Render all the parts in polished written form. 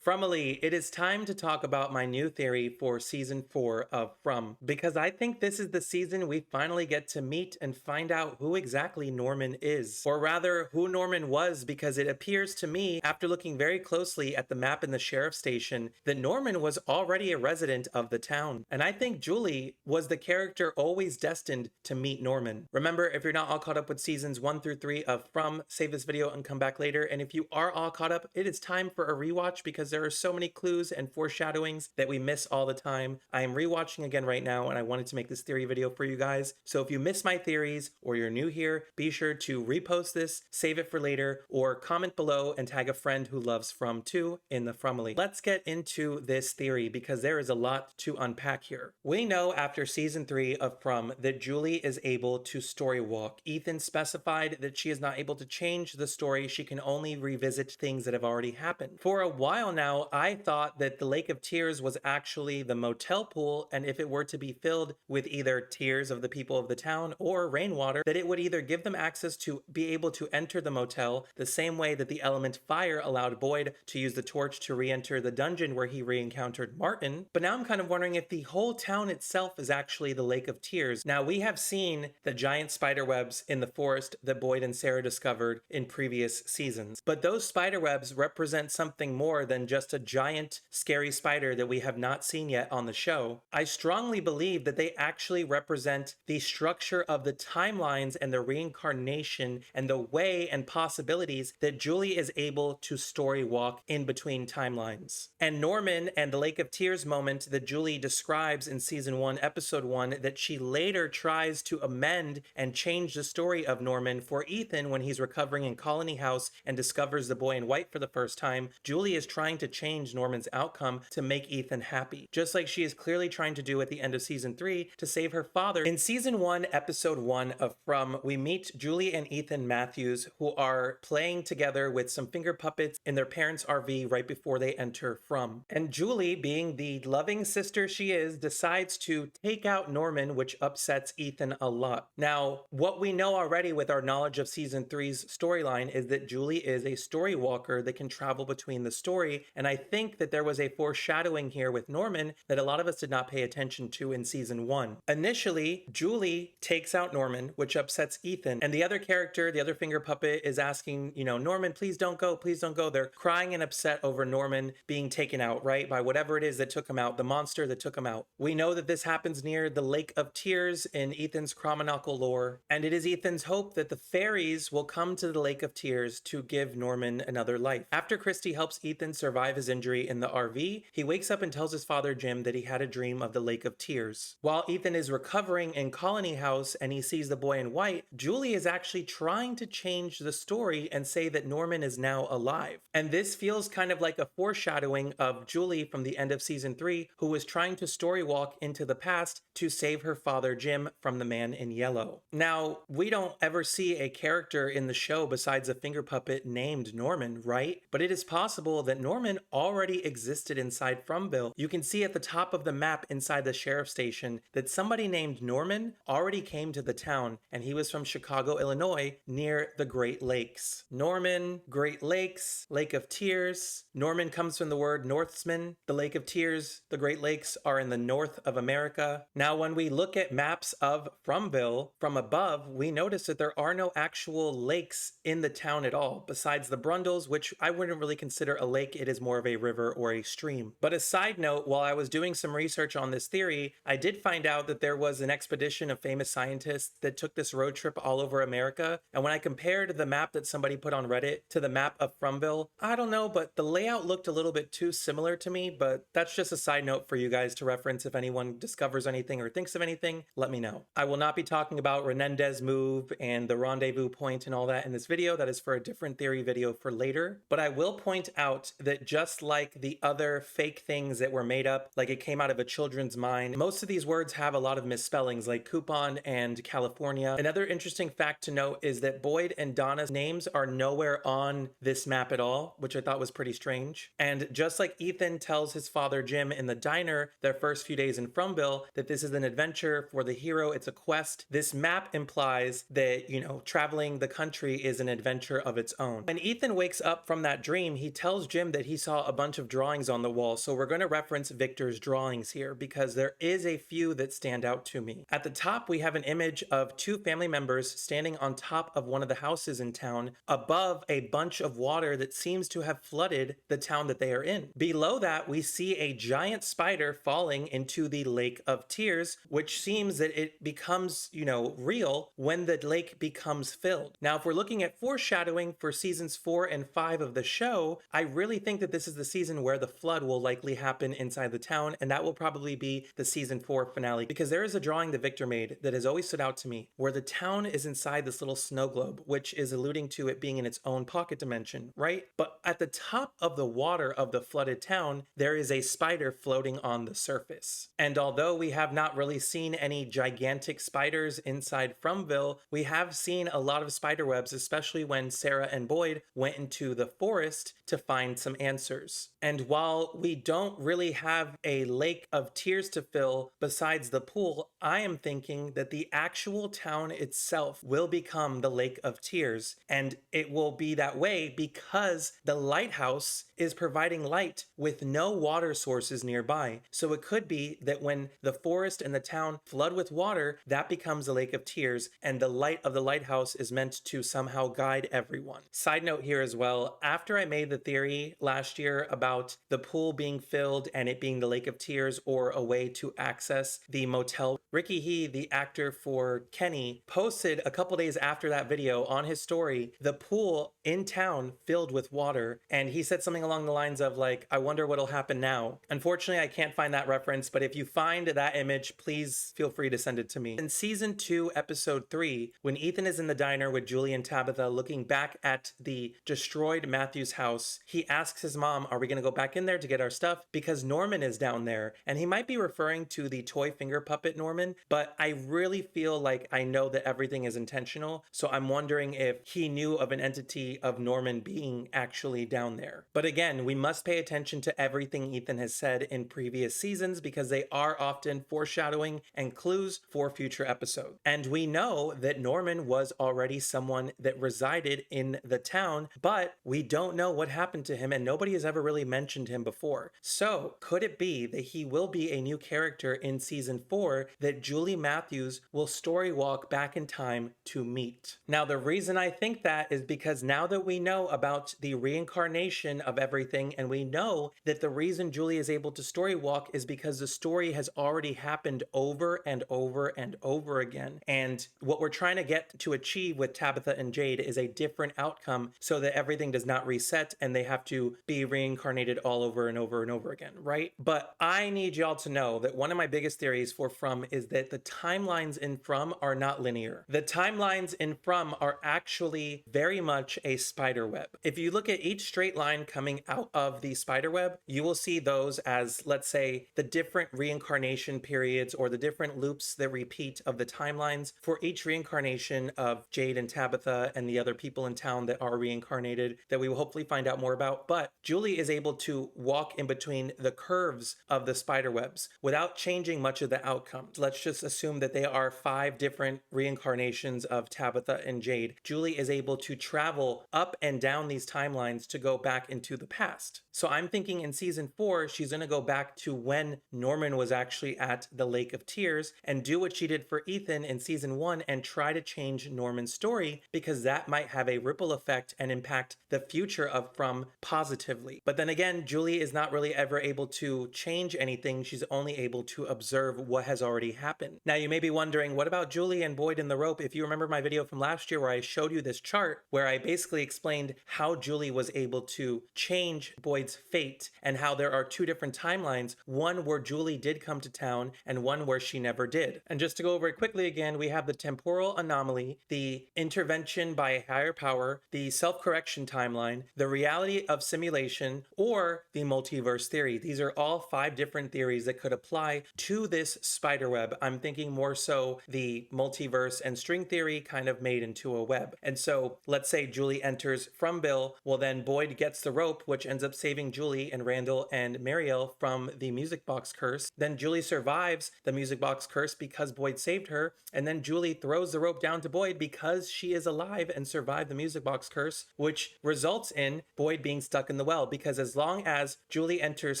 Fromily, it is time to talk about my new theory for season 4 of From, because I think this is the season we finally get to meet and find out who exactly Norman is. Or rather, who Norman was, because it appears to me, after looking very closely at the map in the sheriff's station, that Norman was already a resident of the town. And I think Julie was the character always destined to meet Norman. Remember, if you're not all caught up with seasons 1 through 3 of From, save this video and come back later. And if you are all caught up, it is time for a rewatch because there are so many clues and foreshadowings that we miss all the time. I am rewatching again right now and I wanted to make this theory video for you guys. So if you miss my theories or you're new here, be sure to repost this, save it for later, or comment below and tag a friend who loves From too in the Fromily. Let's get into this theory because there is a lot to unpack here. We know after season 3 of From that Julie is able to story walk. Ethan specified that she is not able to change the story, she can only revisit things that have already happened. For a while now, I thought that the Lake of Tears was actually the motel pool, and if it were to be filled with either tears of the people of the town or rainwater, that it would either give them access to be able to enter the motel the same way that the element fire allowed Boyd to use the torch to re-enter the dungeon where he re-encountered Martin. But now I'm kind of wondering if the whole town itself is actually the Lake of Tears. Now, we have seen the giant spider webs in the forest that Boyd and Sarah discovered in previous seasons, but those spider webs represent something more than just a giant scary spider that we have not seen yet on the show. I strongly believe that they actually represent the structure of the timelines and the reincarnation and the way and possibilities that Julie is able to story walk in between timelines. And Norman and the Lake of Tears moment that Julie describes in season 1 episode 1 that she later tries to amend and change the story of Norman for Ethan when he's recovering in Colony House and discovers the boy in white for the first time. Julie is trying to change Norman's outcome to make Ethan happy, just like she is clearly trying to do at the end of season 3 to save her father. In season 1 episode 1 of From, we meet Julie and Ethan Matthews, who are playing together with some finger puppets in their parents' RV right before they enter From. And Julie, being the loving sister she is, decides to take out Norman, which upsets Ethan a lot. Now, what we know already with our knowledge of season 3's storyline is that Julie is a story walker that can travel between the story, and I think that there was a foreshadowing here with Norman that a lot of us did not pay attention to in season 1. Initially, Julie takes out Norman, which upsets Ethan, and the other character, the other finger puppet, is asking, Norman, please don't go, please don't go. They're crying and upset over Norman being taken out, right, by whatever it is that took him out, the monster that took him out. We know that this happens near the Lake of Tears in Ethan's chronological lore, and it is Ethan's hope that the fairies will come to the Lake of Tears to give Norman another life. After Christy helps Ethan survive his injury in the RV, he wakes up and tells his father Jim that he had a dream of the Lake of Tears. While Ethan is recovering in Colony House and he sees the boy in white, Julie is actually trying to change the story and say that Norman is now alive. And this feels kind of like a foreshadowing of Julie from the end of season 3, who was trying to story walk into the past to save her father Jim from the man in yellow. Now, we don't ever see a character in the show besides a finger puppet named Norman, right? But it is possible that Norman already existed inside Fromville. You can see at the top of the map inside the sheriff's station that somebody named Norman already came to the town, and he was from Chicago, Illinois, near the Great Lakes. Norman, Great Lakes, Lake of Tears. Norman comes from the word Northsman. The Lake of Tears, the Great Lakes are in the north of America. Now, when we look at maps of Fromville from above, we notice that there are no actual lakes in the town at all, besides the Brundles, which I wouldn't really consider a lake. It is more of a river or a stream. But a side note, while I was doing some research on this theory, I did find out that there was an expedition of famous scientists that took this road trip all over America. And when I compared the map that somebody put on Reddit to the map of Fromville, I don't know, but the layout looked a little bit too similar to me. But that's just a side note for you guys to reference. If anyone discovers anything or thinks of anything, let me know. I will not be talking about Renendez move and the rendezvous point and all that in this video. That is for a different theory video for later. But I will point out that just like the other fake things that were made up, like it came out of a children's mind, most of these words have a lot of misspellings, like coupon and California. Another interesting fact to note is that Boyd and Donna's names are nowhere on this map at all, which I thought was pretty strange. And just like Ethan tells his father Jim in the diner their first few days in Fromville that this is an adventure for the hero, it's a quest, this map implies that, traveling the country is an adventure of its own. When Ethan wakes up from that dream, he tells Jim that he saw a bunch of drawings on the wall, so we're going to reference Victor's drawings here because there is a few that stand out to me. At the top, we have an image of two family members standing on top of one of the houses in town above a bunch of water that seems to have flooded the town that they are in. Below that, we see a giant spider falling into the Lake of Tears, which seems that it becomes, real when the lake becomes filled. Now, if we're looking at foreshadowing for seasons 4 and 5 of the show, I really think that this is the season where the flood will likely happen inside the town, and that will probably be the season 4 finale, because there is a drawing that Victor made that has always stood out to me, where the town is inside this little snow globe, which is alluding to it being in its own pocket dimension, right? But at the top of the water of the flooded town, there is a spider floating on the surface. And although we have not really seen any gigantic spiders inside Fromville, we have seen a lot of spider webs, especially when Sarah and Boyd went into the forest to find some answers. And while we don't really have a lake of tears to fill besides the pool, I am thinking that the actual town itself will become the Lake of Tears, and it will be that way because the lighthouse is providing light with no water sources nearby. So it could be that when the forest and the town flood with water, that becomes a Lake of Tears, and the light of the lighthouse is meant to somehow guide everyone. Side note here as well, after I made the theory last year about the pool being filled and it being the Lake of Tears or a way to access the motel, Ricky He, the actor for Kenny, posted a couple days after that video on his story the pool in town filled with water, and he said something along the lines of like, I wonder what'll happen now. Unfortunately, I can't find that reference, but if you find that image, please feel free to send it to me. In season 2, episode 3, when Ethan is in the diner with Julie and Tabitha looking back at the destroyed Matthew's house, he asks his mom, are we going to go back in there to get our stuff? Because Norman is down there, and he might be referring to the toy finger puppet Norman, but I really feel like I know that everything is intentional, so I'm wondering if he knew of an entity of Norman being actually down there. But again, we must pay attention to everything Ethan has said in previous seasons because they are often foreshadowing and clues for future episodes. And we know that Norman was already someone that resided in the town, but we don't know what happened to him and nobody has ever really mentioned him before. So could it be that he will be a new character in season 4 that Julie Matthews will story walk back in time to meet? Now, the reason I think that is because now that we know about the reincarnation of everything, and we know that the reason Julie is able to story walk is because the story has already happened over and over and over again. And what we're trying to get to achieve with Tabitha and Jade is a different outcome so that everything does not reset and they have to be reincarnated all over and over and over again, right? But I need y'all to know that one of my biggest theories for From is that the timelines in From are not linear. The timelines in From are actually very much a spider web. If you look at each straight line coming out of the spider web, you will see those as, let's say, the different reincarnation periods or the different loops that repeat of the timelines for each reincarnation of Jade and Tabitha and the other people in town that are reincarnated that we will hopefully find out more about. But Julie is able to walk in between the curves of the spider webs without changing much of the outcome. Let's just assume that they are 5 different reincarnations of Tabitha and Jade. Julie is able to travel up and down these timelines to go back into the past. So I'm thinking in season 4, she's going to go back to when Norman was actually at the Lake of Tears and do what she did for Ethan in season 1 and try to change Norman's story, because that might have a ripple effect and impact the future of From positively. But then again, Julie is not really ever able to change anything. She's only able to observe what has already happened. Now you may be wondering, what about Julie and Boyd in the rope? If you remember my video from last year where I showed you this chart where I basically explained how Julie was able to change Boyd's fate and how there are 2 different timelines, one where Julie did come to town and one where she never did. And just to go over it quickly again, we have the temporal anomaly, the intervention by a higher power, the self-correction timeline, the reality of simulation, or the multiverse theory. These are all 5 different theories that could apply to this spiderweb. I'm thinking more so the multiverse and string theory kind of made into a web. And so let's say Julie enters from Bill, well then Boyd gets the rope, which ends up saving saving Julie and Randall and Mariel from the music box curse. Then Julie survives the music box curse because Boyd saved her, and then Julie throws the rope down to Boyd because she is alive and survived the music box curse, which results in Boyd being stuck in the well, because as long as Julie enters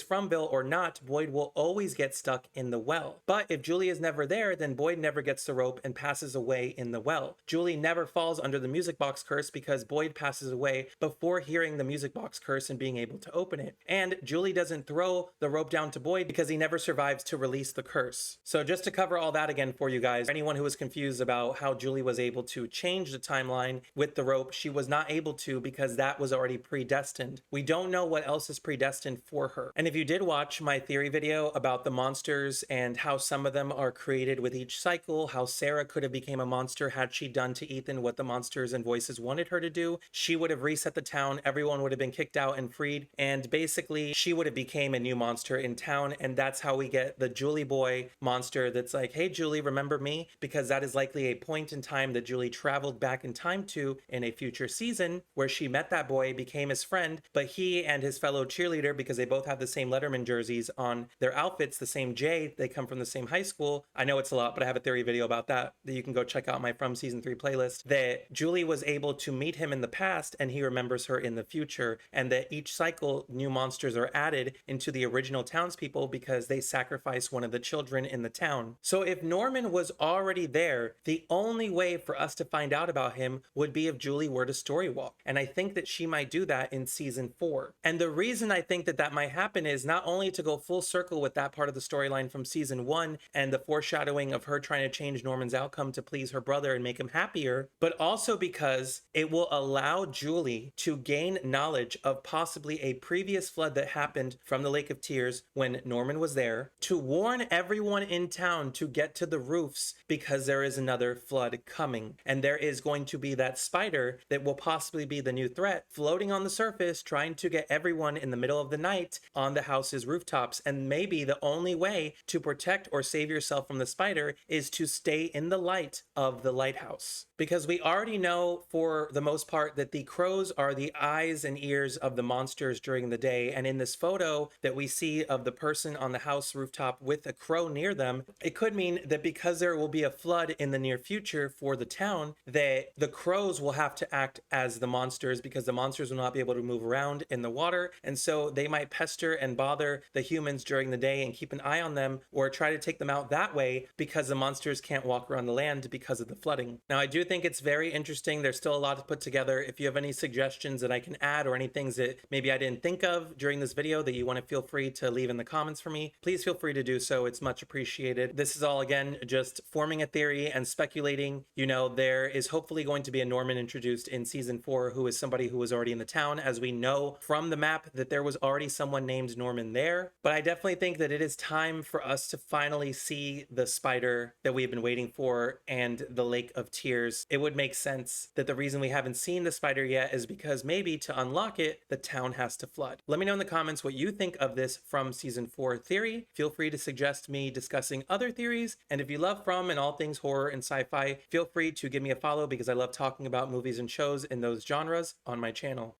Fromville or not, Boyd will always get stuck in the well. But if Julie is never there, then Boyd never gets the rope and passes away in the well. Julie never falls under the music box curse because Boyd passes away before hearing the music box curse and being able to open it. And Julie doesn't throw the rope down to Boyd because he never survives to release the curse. So just to cover all that again for you guys, anyone who was confused about how Julie was able to change the timeline with the rope, she was not able to because that was already predestined. We don't know what else is predestined for her. And if you did watch my theory video about the monsters and how some of them are created with each cycle, how Sarah could have became a monster had she done to Ethan what the monsters and voices wanted her to do, she would have reset the town, everyone would have been kicked out and freed, and basically she would have became a new monster in town. And that's how we get the Julie boy monster that's like, hey Julie, remember me? Because that is likely a point in time that Julie traveled back in time to in a future season where she met that boy, became his friend, but he and his fellow cheerleader, because they both have the same Letterman jerseys on their outfits, the same J, they come from the same high school. I know it's a lot, but I have a theory video about that you can go check out my From Season 3 playlist, that Julie was able to meet him in the past and he remembers her in the future, and that each cycle new monsters are added into the original townspeople because they sacrifice one of the children in the town. So if Norman was already there, the only way for us to find out about him would be if Julie were to story walk. And I think that she might do that in season 4. And the reason I think that that might happen is not only to go full circle with that part of the storyline from season 1 and the foreshadowing of her trying to change Norman's outcome to please her brother and make him happier, but also because it will allow Julie to gain knowledge of possibly a previous flood that happened from the Lake of Tears when Norman was there, to warn everyone in town to get to the roofs because there is another flood coming. And there is going to be that spider that will possibly be the new threat floating on the surface, trying to get everyone in the middle of the night on the house's rooftops. And maybe the only way to protect or save yourself from the spider is to stay in the light of the lighthouse. Because we already know for the most part that the crows are the eyes and ears of the monsters during the day. And in this photo that we see of the person on the house rooftop with a crow near them, it could mean that because there will be a flood in the near future for the town, that the crows will have to act as the monsters because the monsters will not be able to move around in the water. And so they might pester and bother the humans during the day and keep an eye on them or try to take them out that way because the monsters can't walk around the land because of the flooding. Now, I do think it's very interesting. There's still a lot to put together. If you have any suggestions that I can add or any things that maybe I didn't think of during this video that you want to feel free to leave in the comments for me, please feel free to do so. It's much appreciated. This is all, again, just forming a theory and speculating. You know, there is hopefully going to be a Norman introduced in season 4 who is somebody who was already in the town, as we know from the map that there was already someone named Norman there. But I definitely think that it is time for us to finally see the spider that we've been waiting for and the Lake of Tears. It would make sense that the reason we haven't seen the spider yet is because maybe to unlock it, the town has to flood. Let me know in the comments what you think of this From Season 4 theory. Feel free to suggest me discussing other theories. And if you love From and all things horror and sci-fi, feel free to give me a follow because I love talking about movies and shows in those genres on my channel.